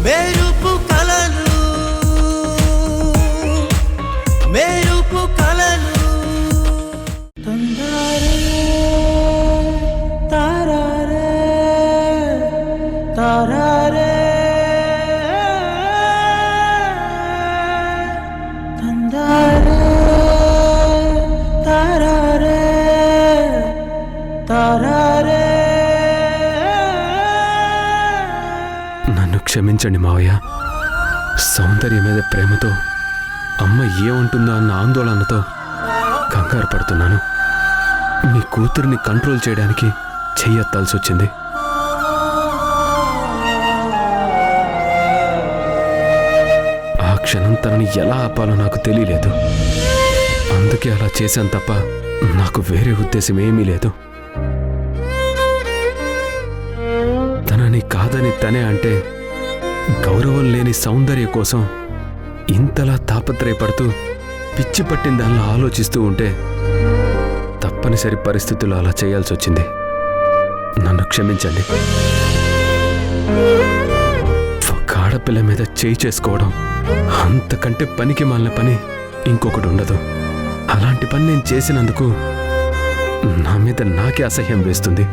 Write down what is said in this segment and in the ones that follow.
మెరుపు కలలు మెరుపు కలలు తందారే తారారే తారారే తందారే తారారే తారారే. నన్ను క్షమించండి మావయ్య. సౌందర్యం మీద ప్రేమతో అమ్మ ఏముంటుందో అన్న ఆందోళనతో కంగారు పడుతున్నాను. మీ కూతురిని కంట్రోల్ చేయడానికి చెయ్యెత్తాల్సి వచ్చింది. ఆ క్షణం తనని ఎలా ఆపాలో నాకు తెలియలేదు. అందుకే అలా చేశాను తప్ప నాకు వేరే ఉద్దేశం ఏమీ లేదు. తనని కాదని తనే అంటే గౌరవం లేని సౌందర్య కోసం ఇంతలా తాపత్రయపడుతూ పిచ్చి పట్టిన దానిలో ఆలోచిస్తూ ఉంటే తప్పనిసరి పరిస్థితుల్లో అలా చేయాల్సి వచ్చింది. నన్ను క్షమించండి. ఒక ఆడపిల్ల మీద చేయి చేసుకోవడం అంతకంటే పనికి మాలిన పని ఇంకొకటి ఉండదు. అలాంటి పని నేను చేసినందుకు నా మీద నాకే అసహ్యం వేస్తుంది.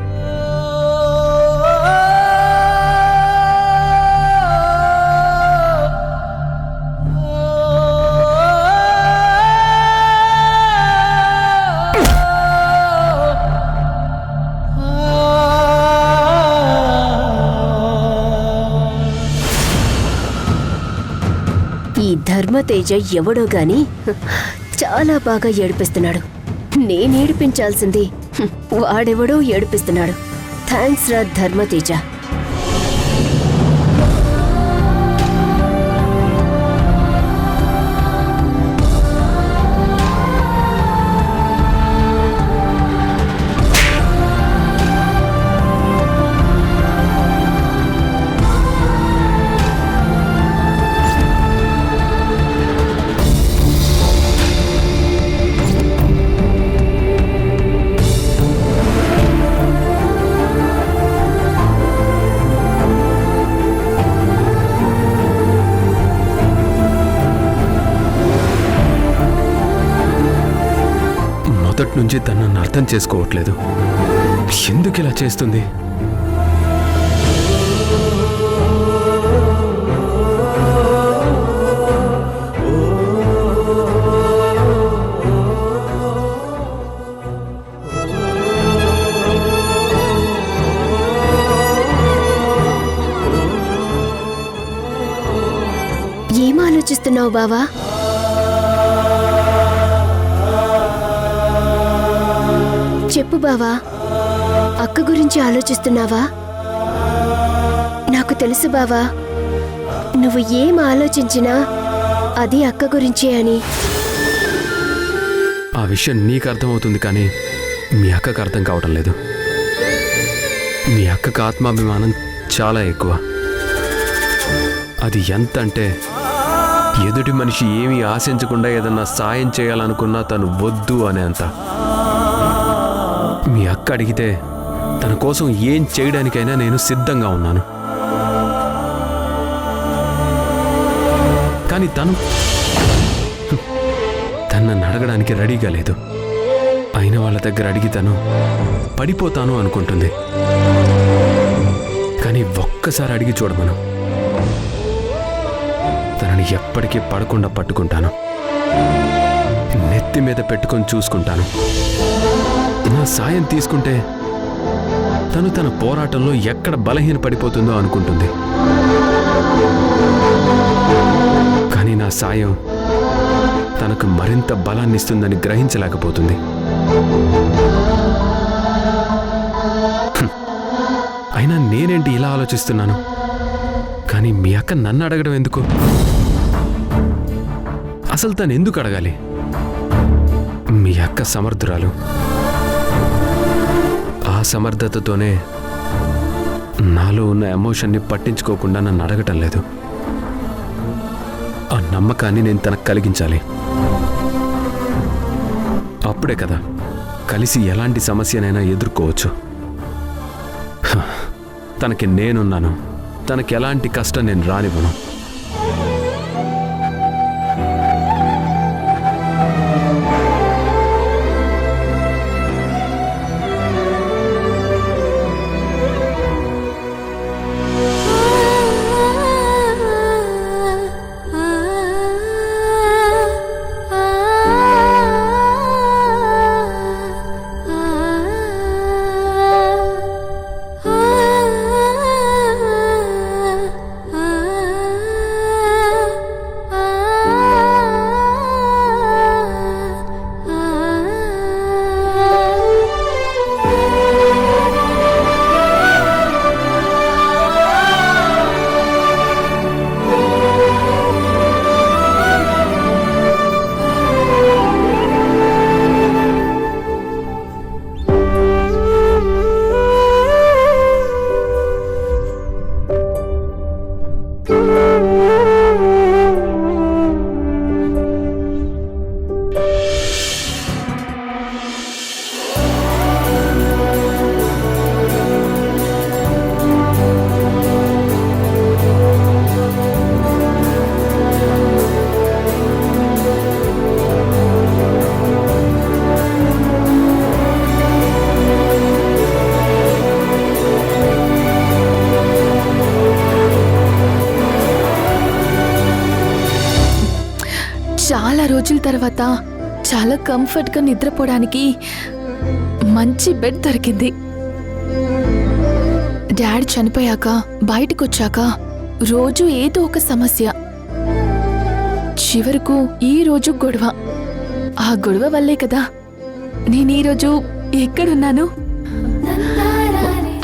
ఈ ధర్మతేజ ఎవడో గాని చాలా బాగా ఏడిపిస్తున్నాడు. నేనేడిపించాల్సింది వాడెవడో ఏడిపిస్తున్నాడు. థ్యాంక్స్ రా ధర్మతేజ. మొదటి నుంచి తను నన్ను అర్థం చేసుకోవట్లేదు. ఎందుకు ఇలా చేస్తుంది? ఏం ఆలోచిస్తున్నావు బావా? చెప్పు బావా, అక్క గురించి ఆలోచిస్తున్నావా? నాకు తెలుసు బావా, నువ్వు ఏం ఆలోచించినా అది అక్క గురించే అని. ఆ విషయం నీకు అర్థమవుతుంది, కానీ మీ అక్కకు అర్థం కావటం లేదు. మీ అక్కకు ఆత్మాభిమానం చాలా ఎక్కువ. అది ఎంత అంటే ఎదుటి మనిషి ఏమీ ఆశించకుండా ఏదన్నా సాయం చేయాలనుకున్నా తను వద్దు అనే అంత. మీ అక్క అడిగితే తన కోసం ఏం చేయడానికైనా నేను సిద్ధంగా ఉన్నాను. కానీ తను నన్ను అడగడానికి రెడీగా లేదు. అయిన వాళ్ళ దగ్గర అడిగి తను పడిపోతాను అనుకుంటుంది. కానీ ఒక్కసారి అడిగి చూడమను, తనని ఎప్పటికీ పడకుండా పట్టుకుంటాను. నెత్తి మీద పెట్టుకొని చూసుకుంటాను. నా సాయం తీసుకుంటే తను తన పోరాటంలో ఎక్కడ బలహీన పడిపోతుందో అనుకుంటుంది. కానీ నా సాయం తనకు మరింత బలాన్ని ఇస్తుందని గ్రహించలేకపోతుంది. అయినా నేనేంటి ఇలా ఆలోచిస్తున్నాను? కానీ మీ అక్క నన్ను అడగడం ఎందుకు? అసలు తను ఎందుకు అడగాలి? మీ అక్క సమర్థురాలు. ఆ సమర్థతతోనే నాలో ఉన్న ఎమోషన్ని పట్టించుకోకుండా నన్ను అడగటం లేదు. ఆ నమ్మకాన్ని నేను తనకు కలిగించాలి. అప్పుడే కదా కలిసి ఎలాంటి సమస్యనైనా ఎదుర్కోవచ్చు. తనకి నేనున్నాను, తనకి ఎలాంటి కష్టం నేను రానివ్వను. చాలా రోజుల తర్వాత చాలా కంఫర్ట్గా నిద్రపోవడానికి మంచి బెడ్ దొరికింది. డాడీ చనిపోయాక బయటకొచ్చాక రోజు ఏదో ఒక సమస్య, చివరకు ఈ రోజు గొడవ. ఆ గొడవ వల్లే కదా నేను ఈరోజు ఎక్కడున్నాను.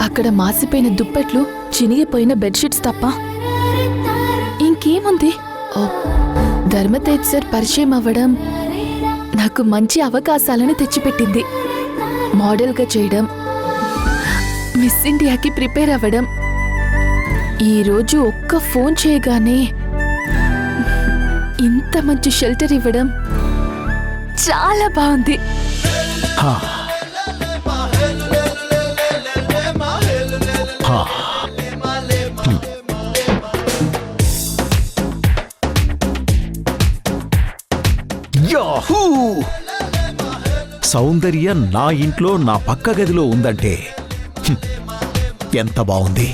అక్కడ మాసిపోయిన దుప్పట్లు, చినిగిపోయిన బెడ్షీట్స్ తప్ప ఇంకేముంది. ధర్మతేజ్ సార్ పరిచయం అవ్వడం నాకు మంచి అవకాశాలను తెచ్చిపెట్టింది. మోడల్గా చేయడం, మిస్ ఇండియాకి ప్రిపేర్ అవ్వడం, ఈరోజు ఒక్క ఫోన్ చేయగానే ఇంత మంచి షెల్టర్ ఇవ్వడం చాలా బాగుంది. యాహూ! సౌందర్య నా ఇంట్లో నా పక్క గదిలో ఉందంటే ఎంత బాగుంది.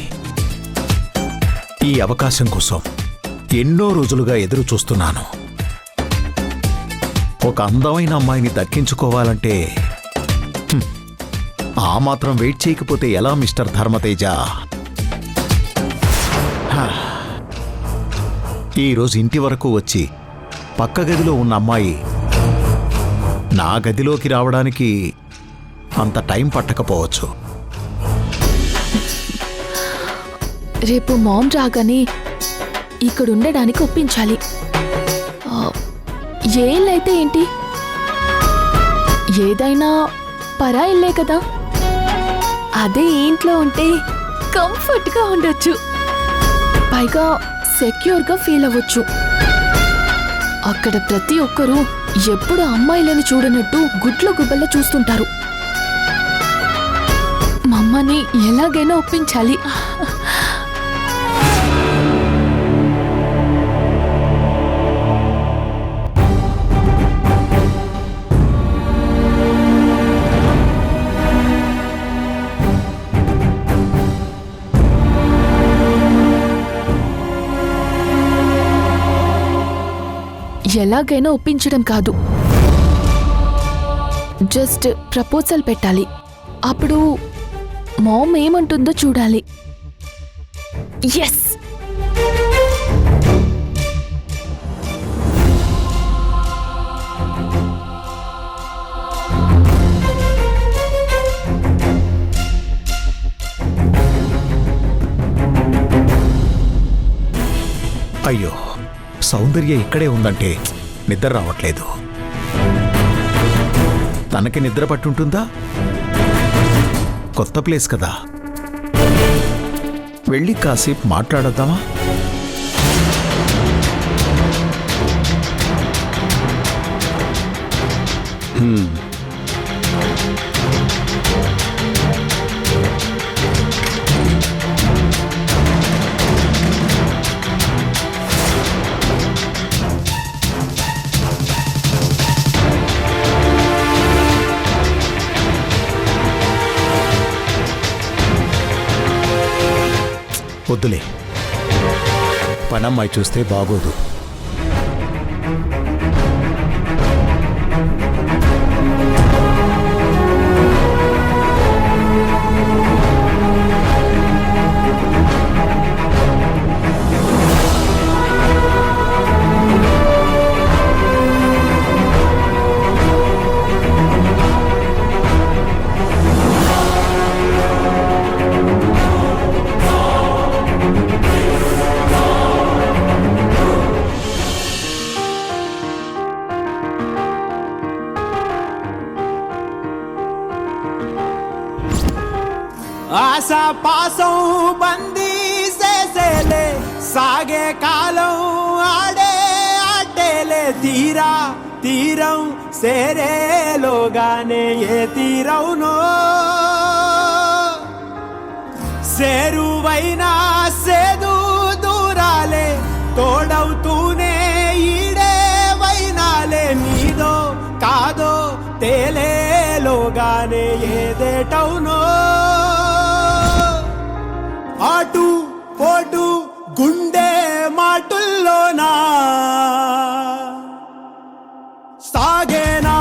ఈ అవకాశం కోసం ఎన్నో రోజులుగా ఎదురు చూస్తున్నాను. ఒక అందమైన అమ్మాయిని దక్కించుకోవాలంటే ఆ మాత్రం వెయిట్ చేయకపోతే ఎలా మిస్టర్ ధర్మతేజ? ఈరోజు ఇంటి వరకు వచ్చి పక్క గదిలో ఉన్న అమ్మాయి నా గదిలోకి రావడానికి అంత టైం పట్టకపోవచ్చు. రేపు మామ్ రాగానే ఇక్కడుండడానికి ఒప్పించాలి. ఏ ఇల్లైతే ఏంటి, ఏదైనా పరా ఇల్లే కదా. అదే ఇంట్లో ఉంటే కంఫర్ట్గా ఉండొచ్చు, పైగా సెక్యూర్గా ఫీల్ అవ్వచ్చు. అక్కడ ప్రతి ఒక్కరూ ఎప్పుడు అమ్మాయిలను చూడనట్టు గుడ్ల గుబ్బల్లో చూస్తుంటారు. మమ్మని ఎలాగైనా ఒప్పించాలి. ఎలాగైనా ఒప్పించడం కాదు, జస్ట్ ప్రపోజల్ పెట్టాలి. అప్పుడు మామ్ ఏమంటుందో చూడాలి. ఎస్, అయ్యో, సౌందర్య ఇక్కడే ఉందంటే నిద్ర రావట్లేదు. తనకి నిద్ర పట్టుంటుందా? కొత్త ప్లేస్ కదా, వెళ్ళి కాసేపు మాట్లాడద్దామా? వద్దులే, పనమ్మాయి చూస్తే బాగోదు. ఆశా పాసం బందీ చేసేలే, సాగే కాలం ఆడే ఆటేలే, తీరా తీరం సేరేలోగానే ఏ తీరవునో, సేరువైనా సేదు దూరాలే, తోడవుతూనే ఈడే వైనాలే, నీదో కాదో తేలేలోగానే ఏదేటవునో, ఆటు పోటు గుండె మాటుల్లోనా సాగేనా.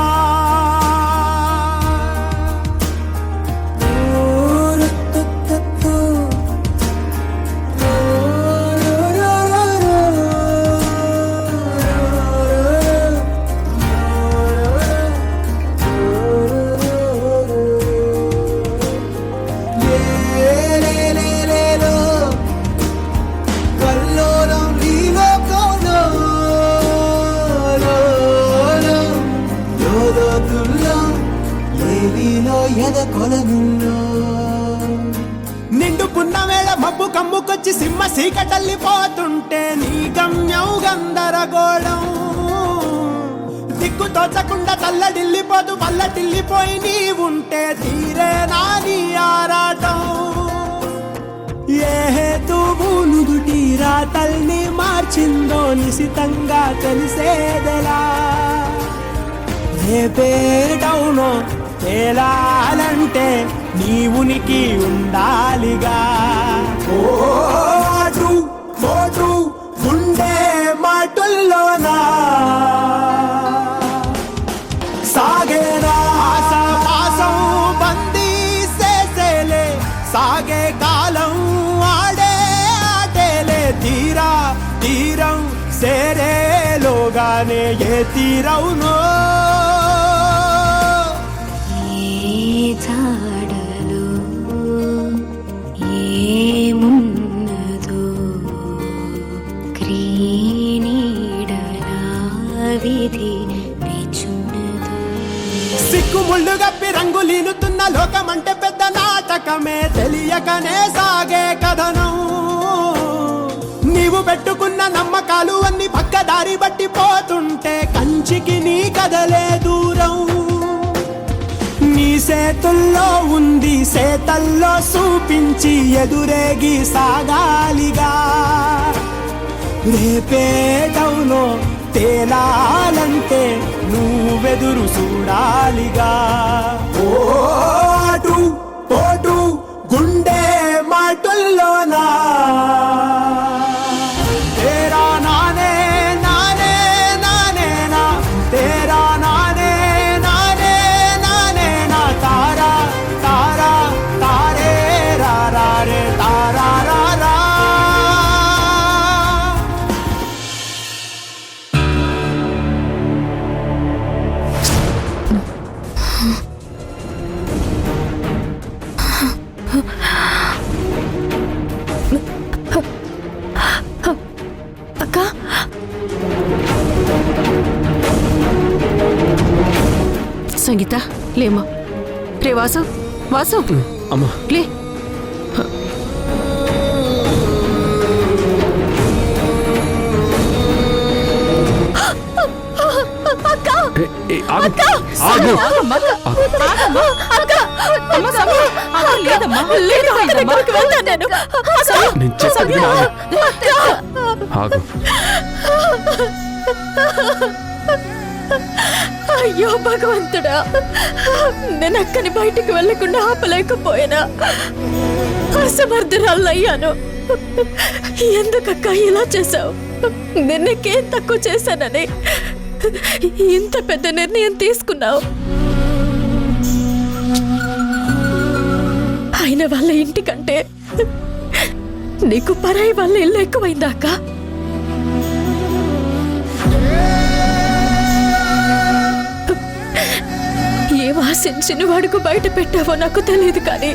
నిండు పున్నమేళ మబ్బు కమ్ముకొచ్చి సింహ సీకటల్లిపోతుంటే నీ గమ్యం గందరగోళం, దిక్కు తోచకుండా తల్లడిల్లిపోతూ పల్లటిల్లిపోయి నీ ఉంటే తీరే నాని ఆరాటం, ఏ హేతువు నుదుటి రాతల్ని మార్చిందో నిశితంగా తెలిసేదెలా, రేపేటవునో తేలాలంటే నీ ఉనికి ఉండాలిగా, ఓటు పోటు గుండె మాటుల్లోనా సాగేనా. ఆశాపాసం బందీ చేసేలే, సాగే కాలం ఆడే ఆటేలే, తీరా తీరం సేరేలోగానే ఏ తీరవునో, జాడలో ఏమున్నదో క్రీనీడలా విధి పెచున్నదో, సిక్కుముళ్ళు గప్పి రంగులీనుతున్న లోకమంటే పెద్ద నాటకమే, తెలియకనే సాగే కథనం, నీవు పెట్టుకున్న నమ్మకాలు అన్ని పక్కదారి బట్టి పోతుంటే కంచికి నీ కదలే దూరం, నీ చేతుల్లో ఉంది చేతల్లో చూపించి ఎదురేగి సాగాలిగా, రేపేటవునో తేలాలంటే నువ్వెదురు చూడాలిగా, ఓటు పోటు గుండె మాటుల్లోనా తేరా నానే నానే నానే నా, తేరా నానే నానే నానే నా, తారా తారా తారే రా రా రే తారా రా రా. అక్క సంగీత లేమా, రే వాసు వాసు అమ్మా లే. ఆగు. నేను చెప్పేది విను, ఆగు. అయ్యో భగవంతుడా, నేను అక్కని బయటికి వెళ్లకుండా ఆపలేకపోయినా అసమర్థురాలయ్యాను. ఎందుకక్క ఇలా చేశావు? నిన్నకేం తక్కువ చేశానని ఇంత పెద్ద నిర్ణయం తీసుకున్నావు? ఆయన వాళ్ళ ఇంటికంటే నీకు పరాయి వాళ్ళ ఇల్లు ఎక్కువైందా అక్క? ఏం ఆశించిన వాడుకు బయట పెట్టావో నాకు తెలియదు, కానీ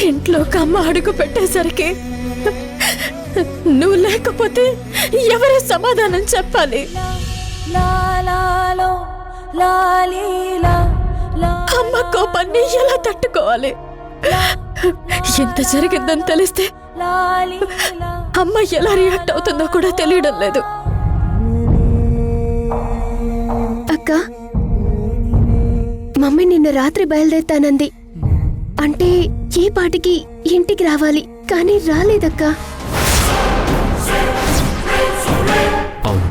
ఇంట్లోకి అమ్మ అడుగు పెట్టేసరికి నువ్వు లేకపోతే ఎవరి సమాధానం చెప్పాలి? అమ్మ కోపాన్ని ఎలా తట్టుకోవాలి? ఎంత జరిగిందని తెలిస్తే అమ్మ ఎలా రియాక్ట్ అవుతుందో కూడా తెలియడం లేదు. అక్క, మమ్మీ నిన్న రాత్రి బయలుదేరుతానంది. అంటే ఏ పాటికి ఇంటికి రావాలి, కానీ రాలేదక్క. అవును,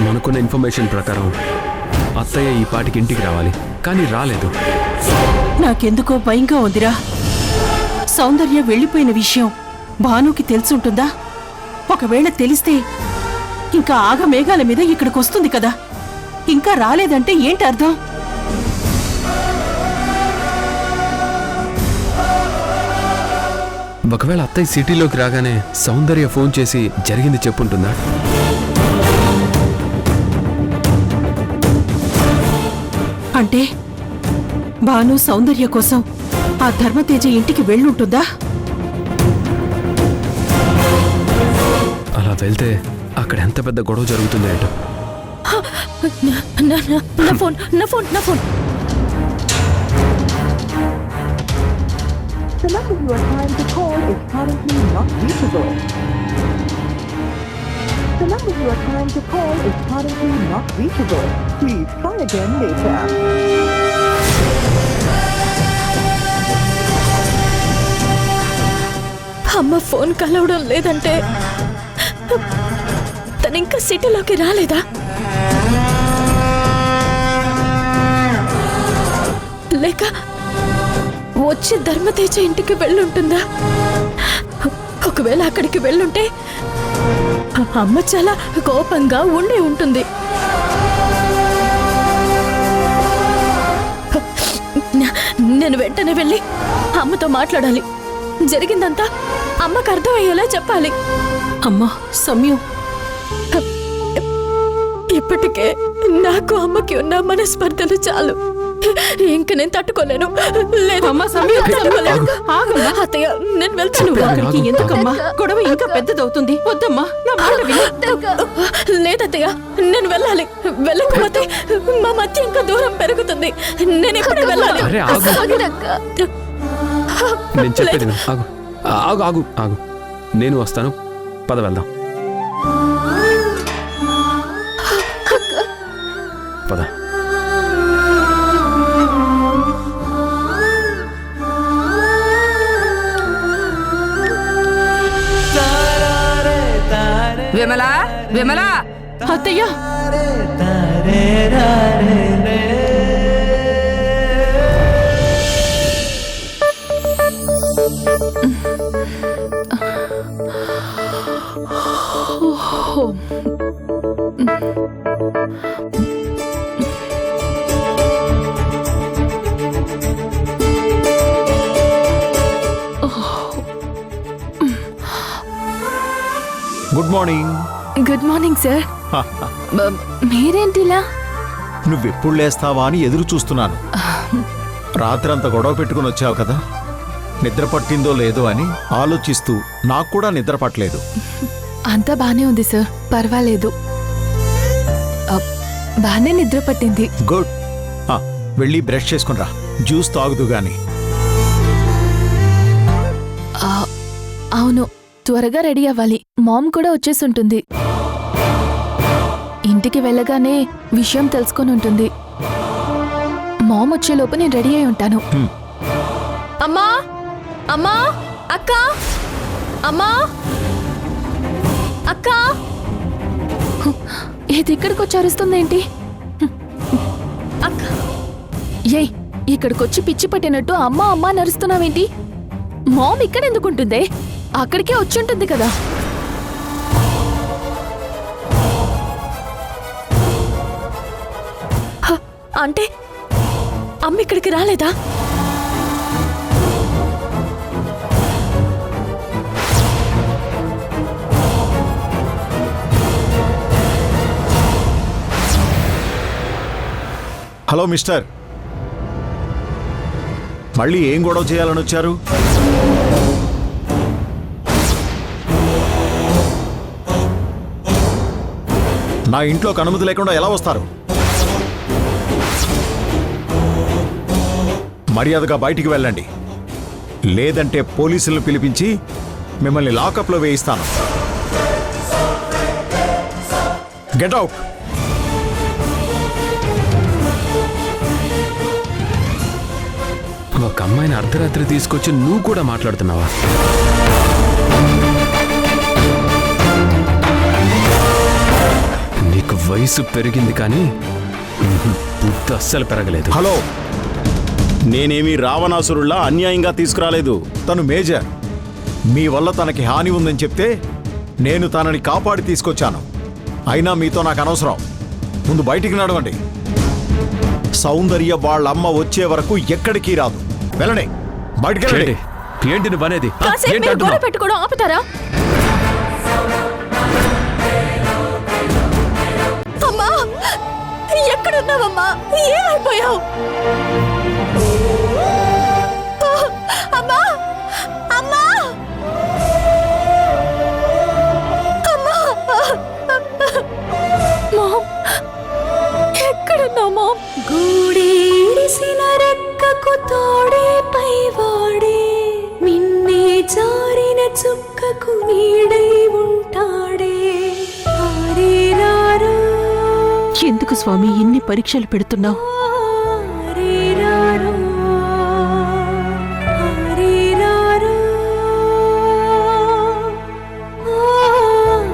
మనకున్న ఇన్ఫర్మేషన్ ప్రకారం అత్తయ్య ఈ పాటికి ఇంటికి రావాలి, కానీ రాలేదు. నాకెందుకో భయంగా ఉందిరా. సౌందర్య వెళ్ళిపోయిన విషయం భానుకి తెలుసుంటుందా? ఒకవేళ తెలిస్తే ఇంకా ఆగమేఘాల మీద ఇక్కడికి వస్తుంది కదా. ఇంకా రాలేదంటే ఏంటి అర్థం? ఒకవేళ అత్తయ్య సిటీలోకి రాగానే సౌందర్య ఫోన్ చేసి జరిగింది చెప్పుంటుందా? అంటే భాను సౌందర్య కోసం ఆ ధర్మతేజ ఇంటికి వెళ్ళుంటుందా? అలా వెళ్తే అక్కడ ఎంత పెద్ద గొడవ జరుగుతుంది ఏంటో. నా ఫోన్ నా ఫోన్ నా phone The number you are trying to call is currently not reachable. The number you are trying to call is currently not reachable. Please try again later. అమ్మ ఫోన్ కలవడం లేదంటే తను ఇంకా సిటీలోకి రాలేదా? లేక వచ్చి ధర్మతేజ ఇంటికి వెళ్ళుంటుందా? ఒకవేళ అక్కడికి వెళ్ళుంటే అమ్మ చాలా కోపంగా ఉండే ఉంటుంది. నేను వెంటనే వెళ్ళి అమ్మతో మాట్లాడాలి. జరిగిందంతా అమ్మకు అర్థమయ్యేలా చెప్పాలి. అమ్మా సమయం, ఇప్పటికే నాకు అమ్మకి ఉన్న మనస్పర్ధలు చాలు. ఇంక నేను తట్టుకోలేను. లేదు అమ్మా సమయం, తట్టుకోలేను. ఆగమ్మా. అత్తయ్య, నేను వెళ్తాను. నువ్వు అక్కడికి ఎందుకమ్మా? గొడవ ఇంకా పెద్దదవుతుంది. వద్దమ్మా, నా మాట విను. లేదత్తయ్య, నేను వెళ్ళాలి. వెళ్ళకపోతే మా మధ్య ఇంకా దూరం పెరుగుతుంది. నేను ఎప్పుడు వెళ్ళాలి? అరే, ఆగు. నేను చెప్పేది విను. ఆగు ఆగు ఆగు ఆగు నేను వస్తాను, పద వెళ్దాం. పద. విమలా, విమలా, అత్తయ్య, good morning. Good morning sir. మీరేంటిలా? నువ్వెప్పుడు లేస్తావా అని ఎదురు చూస్తున్నాను. రాత్రంతా గొడవ పెట్టుకుని వచ్చావు కదా, నిద్ర పట్టిందో లేదో అని ఆలోచిస్తూ నాకు కూడా నిద్ర పట్టలేదు. అంతా బానే ఉంది సార్, పర్వాలేదు. బానే నిద్ర పట్టింది. గుడ్. వెళ్ళి బ్రష్ చేసుకుని రా, జ్యూస్ తాగుదు గాని. అవును, త్వరగా రెడీ అవ్వాలి. మామ్ కూడా వచ్చేసుంటుంది. ఇంటికి వెళ్ళగానే విషయం తెలుసుకొని ఉంటుంది. మామ్ వచ్చేలోపు నేను రెడీ అయి ఉంటాను. అమ్మా, అమ్మా, అక్క, అమ్మా, అక్క. ఇది ఇక్కడికి వచ్చి అరుస్తుందేంటి? అక్క, ఏయ్ ఇక్కడికొచ్చి పిచ్చి పట్టినట్టు అమ్మా అమ్మా నరుస్తున్నావేంటి? మామ్ ఇక్కడ ఎందుకుంటుందే? అక్కడికే వచ్చుంటుంది కదా. అంటే అమ్మ ఇక్కడికి రాలేదా? హలో మిస్టర్, మళ్ళీ ఏం గొడవ చేయాలని వచ్చారు? నా ఇంట్లోకి అనుమతి లేకుండా ఎలా వస్తారు? మర్యాదగా బయటికి వెళ్ళండి, లేదంటే పోలీసులను పిలిపించి మిమ్మల్ని లాకప్లో వేయిస్తాను. Get out. ఒక అమ్మాయిని అర్ధరాత్రి తీసుకొచ్చి నువ్వు కూడా మాట్లాడుతున్నావా? నీకు వయసు పెరిగింది కానీ బుద్ధి అస్సలు పెరగలేదు. హలో, నేనేమీ రావణాసురుల్లా అన్యాయంగా తీసుకురాలేదు. తను మేజర్. మీ వల్ల తనకి హాని ఉందని చెప్తే నేను తనని కాపాడి తీసుకొచ్చాను. అయినా మీతో నాకు అనవసరం. ముందు బయటికి నడవండి. సౌందర్య వాళ్ళమ్మ వచ్చే వరకు ఎక్కడికి రాదు. వెళ్ళండి, బయటికి వెళ్ళండి. ఏంటి నువ్వు అనేది? కాసేపు మీరు గొడవ పెట్టుకోవడం ఆపుతారా? అమ్మా, ఎక్కడున్నావమ్మా? ఏమైపోయావు? అమ్మా, అమ్మా, అమ్మా, మామ్, ఎక్కడున్నావు మామ్? గూడేడిసిన రెక్కకు తోడే పైవాడే, మిన్నే జారిన చుక్కకు నీడై ఉంటాడే. ఎందుకు స్వామి ఇన్ని పరీక్షలు పెడుతున్నావు?